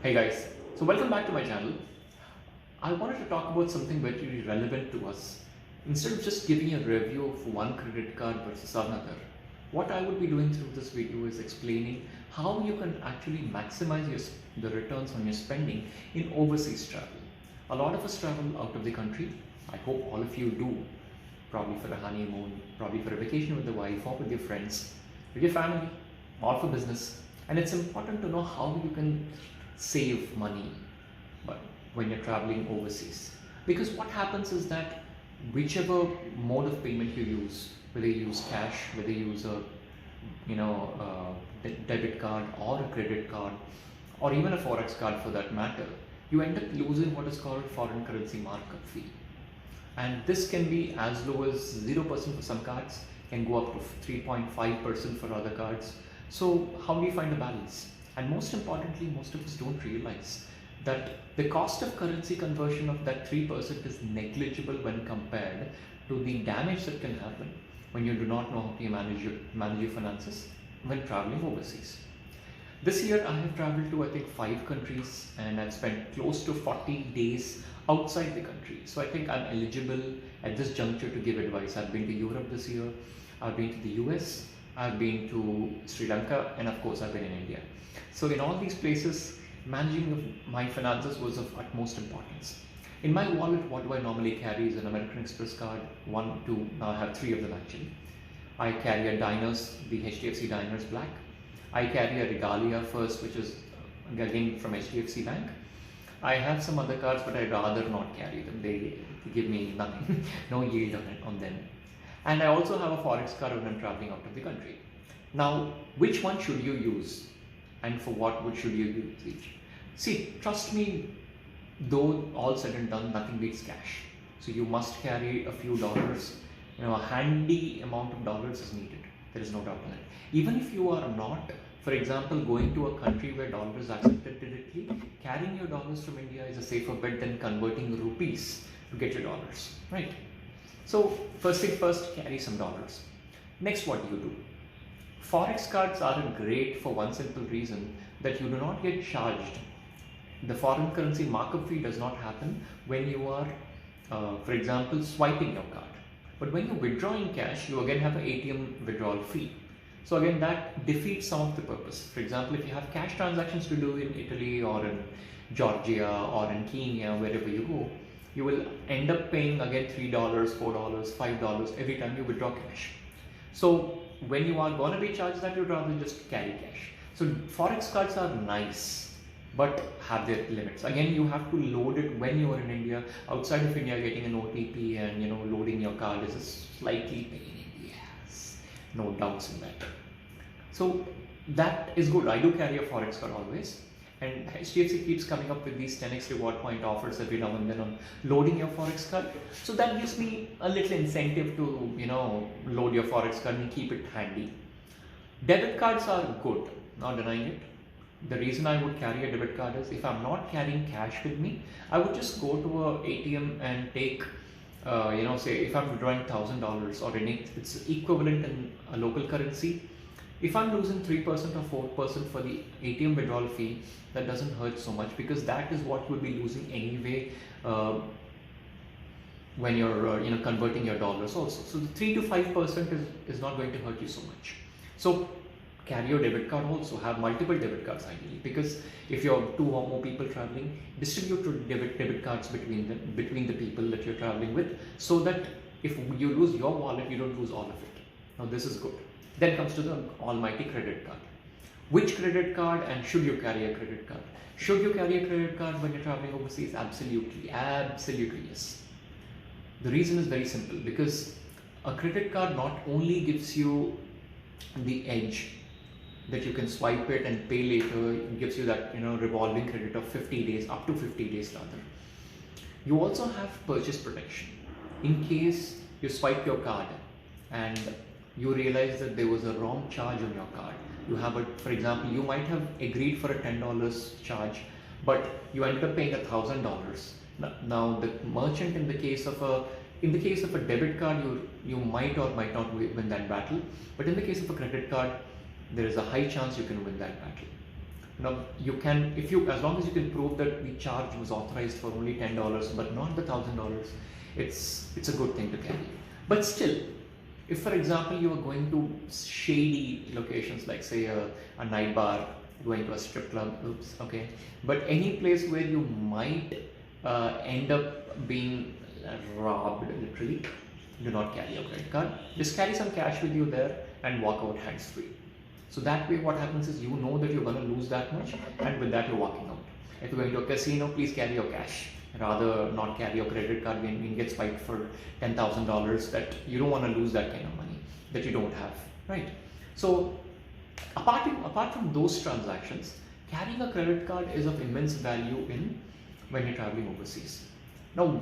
Hey guys, so welcome back to my channel. I wanted to talk about something very relevant to us. Instead of just giving a review of one credit card versus another, what I would be doing through this video is explaining how you can actually maximize the returns on your spending in overseas travel. A lot of us travel out of the country. I hope all of you do, probably for a honeymoon, probably for a vacation with the wife or with your friends, with your family, or for business. And it's important to know how you can save money but when you're traveling overseas, because what happens is that whichever mode of payment you use, whether you use cash, whether you use a debit card or a credit card or even a forex card for that matter, you end up losing what is called foreign currency markup fee. And this can be as low as 0% for some cards, can go up to 3.5% for other cards. So how do you find a balance? And most importantly, most of us don't realize that the cost of currency conversion of that 3% is negligible when compared to the damage that can happen when you do not know how to manage your finances when traveling overseas. This year I have traveled to I think 5 countries and I've spent close to 40 days outside the country. So I think I'm eligible at this juncture to give advice. I've been to Europe this year, I've been to the US, I've been to Sri Lanka, and of course I've been in India. So in all these places, managing my finances was of utmost importance. In my wallet, what do I normally carry is an American Express card, now I have 3 of them actually. I carry a Diners, the HDFC Diners Black. I carry a Regalia First, which is again from HDFC Bank. I have some other cards, but I'd rather not carry them. They give me nothing, no yield on them. And I also have a forex card when I'm traveling out of the country. Now, which one should you use? And for what should you use each? See, trust me, though all said and done, nothing beats cash. So you must carry a few dollars. A handy amount of dollars is needed. There is no doubt in it. Even if you are not, for example, going to a country where dollar is accepted directly, carrying your dollars from India is a safer bet than converting rupees to get your dollars, right? So first thing first, carry some dollars. Next, what do you do? Forex cards are great for one simple reason, that you do not get charged. The foreign currency markup fee does not happen when you are, for example, swiping your card. But when you withdraw in cash, you again have an ATM withdrawal fee. So again, that defeats some of the purpose. For example, if you have cash transactions to do in Italy or in Georgia or in Kenya, wherever you go, you will end up paying again $3, $4, $5 every time you withdraw cash. So when you are going to be charged that, you'd rather just carry cash. So forex cards are nice, but have their limits. Again, you have to load it when you are in India. Outside of India, getting an OTP and loading your card is a slightly pain in the ass. No doubts in that. So that is good. I do carry a forex card always. And HDFC keeps coming up with these 10x reward point offers every now and then on loading your forex card. So that gives me a little incentive to, load your forex card and keep it handy. Debit cards are good, not denying it. The reason I would carry a debit card is if I'm not carrying cash with me, I would just go to a ATM and take, say if I'm withdrawing $1,000 or it's equivalent in a local currency. If I'm losing 3% or 4% for the ATM withdrawal fee, that doesn't hurt so much, because that is what you'll be losing anyway when you're converting your dollars also. So the 3 to 5% is not going to hurt you so much. So carry your debit card also. Have multiple debit cards ideally, because if you're 2 or more people traveling, distribute debit cards between the people that you're traveling with, so that if you lose your wallet, you don't lose all of it. Now this is good. Then comes to the almighty credit card. Which credit card, and should you carry a credit card? Should you carry a credit card when you're traveling overseas? Absolutely, absolutely yes. The reason is very simple, because a credit card not only gives you the edge that you can swipe it and pay later, it gives you that revolving credit of 50 days, up to 50 days rather. You also have purchase protection. In case you swipe your card and you realize that there was a wrong charge on your card. You have for example, you might have agreed for a $10 charge, but you ended up paying $1,000. Now the merchant, in the case of a debit card, you might or might not win that battle, but in the case of a credit card, there is a high chance you can win that battle. Now you can, if you, as long as you can prove that the charge was authorized for only $10 but not the $1,000, it's a good thing to carry. But still, if for example you are going to shady locations like say a night bar, going to a strip club, oops, okay, but any place where you might end up being robbed literally, do not carry your credit card. Just carry some cash with you there and walk out hands free. So that way what happens is you know that you're going to lose that much, and with that you're walking out. If you're going to a casino, please carry your cash. Rather not carry your credit card when you get spiked for $10,000, that you don't want to lose that kind of money that you don't have, right? So apart from those transactions, carrying a credit card is of immense value in when you're traveling overseas. Now,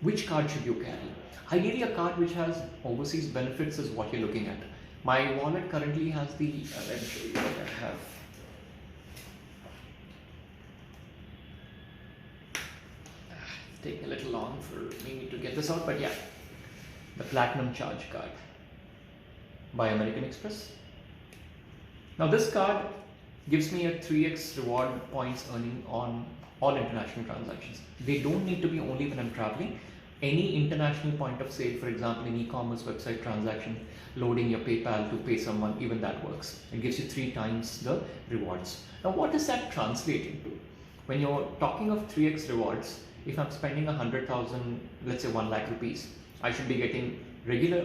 which card should you carry? Ideally, a card which has overseas benefits is what you're looking at. My wallet currently has the, let me show you what I have. It's taking a little long for me to get this out, but yeah, the Platinum Charge Card by American Express. Now this card gives me a 3x reward points earning on all international transactions. They don't need to be only when I'm traveling. Any international point of sale, for example, an e-commerce website transaction, loading your PayPal to pay someone, even that works. It gives you 3 times the rewards. Now, what does that translate into? When you're talking of 3x rewards, if I'm spending 100,000, let's say 1 lakh rupees, I should be getting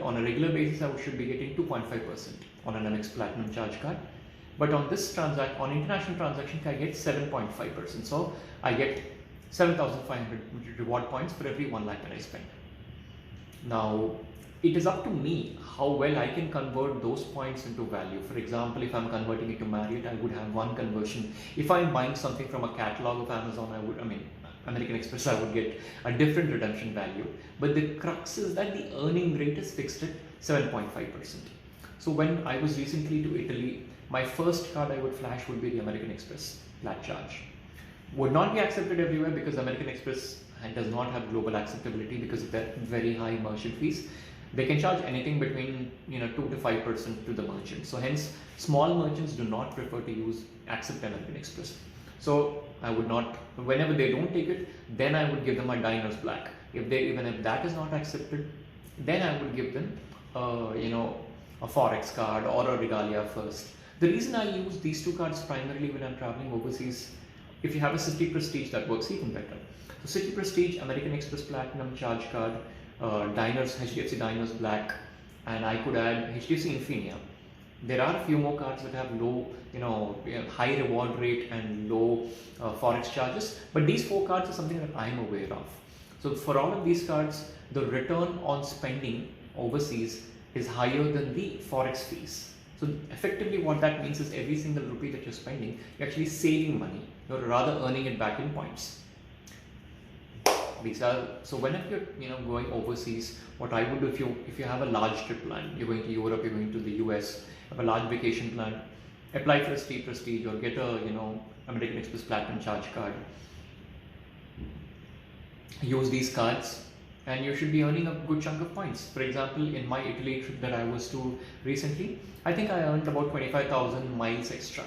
on a regular basis, I should be getting 2.5% on an Amex Platinum Charge Card. But on this on international transaction, I get 7.5%. So I get 7,500 reward points for every 1 lakh that I spend. Now, it is up to me how well I can convert those points into value. For example, if I'm converting it to Marriott, I would have one conversion. If I'm buying something from a catalog of Amazon, American Express, I would get a different redemption value. But the crux is that the earning rate is fixed at 7.5%. So when I was recently to Italy, my first card I would flash would be the American Express Flat Charge. Would not be accepted everywhere because American Express does not have global acceptability because of their very high merchant fees. They can charge anything between 2 to 5% to the merchant. So hence, small merchants do not prefer to accept American Express. So I would not, whenever they don't take it, then I would give them a Diners Black. Even if that is not accepted, then I would give them a Forex card or a Regalia First. The reason I use these 2 cards primarily when I'm traveling overseas, if you have a City Prestige, that works even better. So City Prestige, American Express Platinum Charge Card, HDFC Diners Black, and I could add HDFC Infinia. There are a few more cards that have low, high reward rate and low Forex charges, but these 4 cards are something that I'm aware of. So for all of these cards, the return on spending overseas is higher than the Forex fees. So effectively what that means is every single rupee that you're spending, you're actually saving money, you're rather earning it back in points. So whenever you're going overseas, what I would do, if you have a large trip plan, you're going to Europe, you're going to the US, have a large vacation plan, apply for a City Prestige or get a American Express Platinum Charge Card. Use these cards and you should be earning a good chunk of points. For example, in my Italy trip that I was to recently, I think I earned about 25,000 miles extra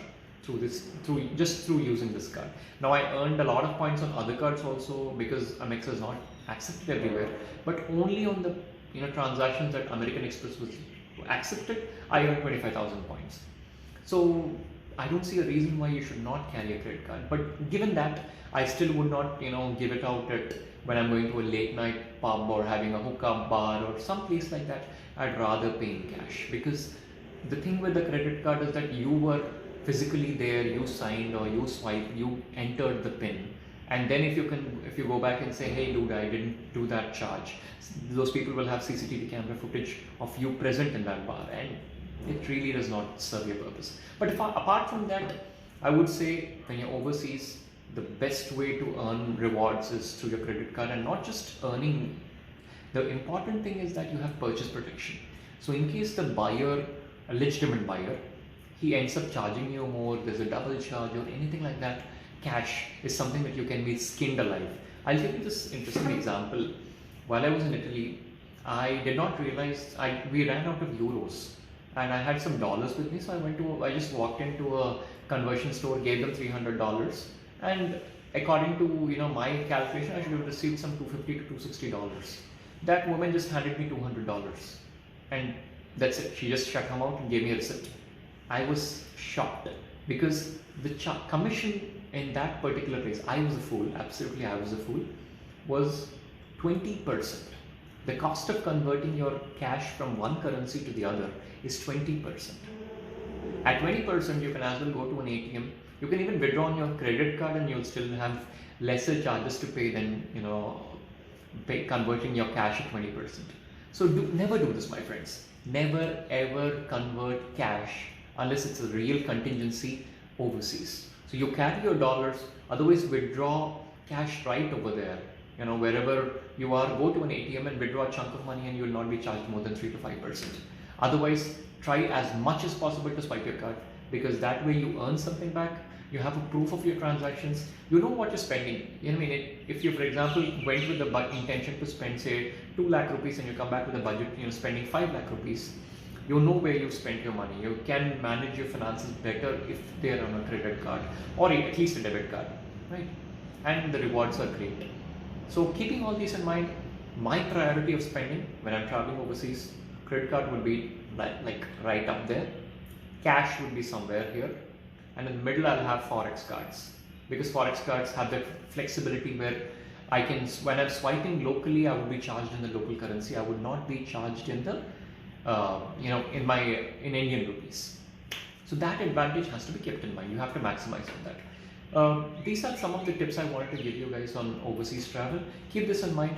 just through using this card. Now I earned a lot of points on other cards also because Amex is not accepted everywhere, but only on the transactions that American Express was accepted, I earned 25,000 points. So I don't see a reason why you should not carry a credit card. But given that, I still would not give it out when I'm going to a late night pub or having a hookah bar or some place like that. I'd rather pay in cash, because the thing with the credit card is that you were physically there, you signed or you swiped, you entered the PIN, and then if you go back and say, hey dude, I didn't do that charge, those people will have CCTV camera footage of you present in that bar, and it really does not serve your purpose. But apart from that, I would say when you're overseas, the best way to earn rewards is through your credit card, and not just earning. The important thing is that you have purchase protection. So in case the buyer, a legitimate buyer, he ends up charging you more, there's a double charge or anything like that, cash is something that you can be skinned alive. I'll give you this interesting example. While I was in Italy, I did not realize, we ran out of euros and I had some dollars with me, so I just walked into a conversion store, gave them $300, and according to my calculation, I should have received some $250 to $260. That woman just handed me $200, and that's it. She just shut her mouth and gave me a receipt. I was shocked because the commission in that particular place, I was a fool, absolutely I was a fool, was 20%. The cost of converting your cash from one currency to the other is 20%. At 20%, you can as well go to an ATM. You can even withdraw on your credit card and you'll still have lesser charges to pay than converting your cash at 20%. So never do this, my friends. Never ever convert cash unless it's a real contingency overseas. So you carry your dollars, otherwise withdraw cash right over there. Wherever you are, go to an ATM and withdraw a chunk of money and you will not be charged more than 3 to 5%. Otherwise, try as much as possible to swipe your card, because that way you earn something back. You have a proof of your transactions. You know what you're spending. If you, for example, went with the intention to spend, say, 2 lakh rupees and you come back with a budget, spending 5 lakh rupees, you know where you spent your money. You can manage your finances better if they are on a credit card or at least a debit card, right? And the rewards are great. So keeping all these in mind, my priority of spending when I'm traveling overseas, credit card would be like right up there. Cash would be somewhere here. And in the middle, I'll have Forex cards, because Forex cards have that flexibility where I can, when I'm swiping locally, I would be charged in the local currency. I would not be charged in the, in Indian rupees. So that advantage has to be kept in mind. You have to maximize on that. These are some of the tips I wanted to give you guys on overseas travel. Keep this in mind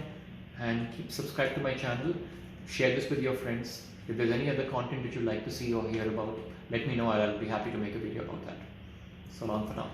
and keep subscribe to my channel. Share this with your friends. If there's any other content that you'd like to see or hear about, let me know. I'll be happy to make a video about that. So long for now.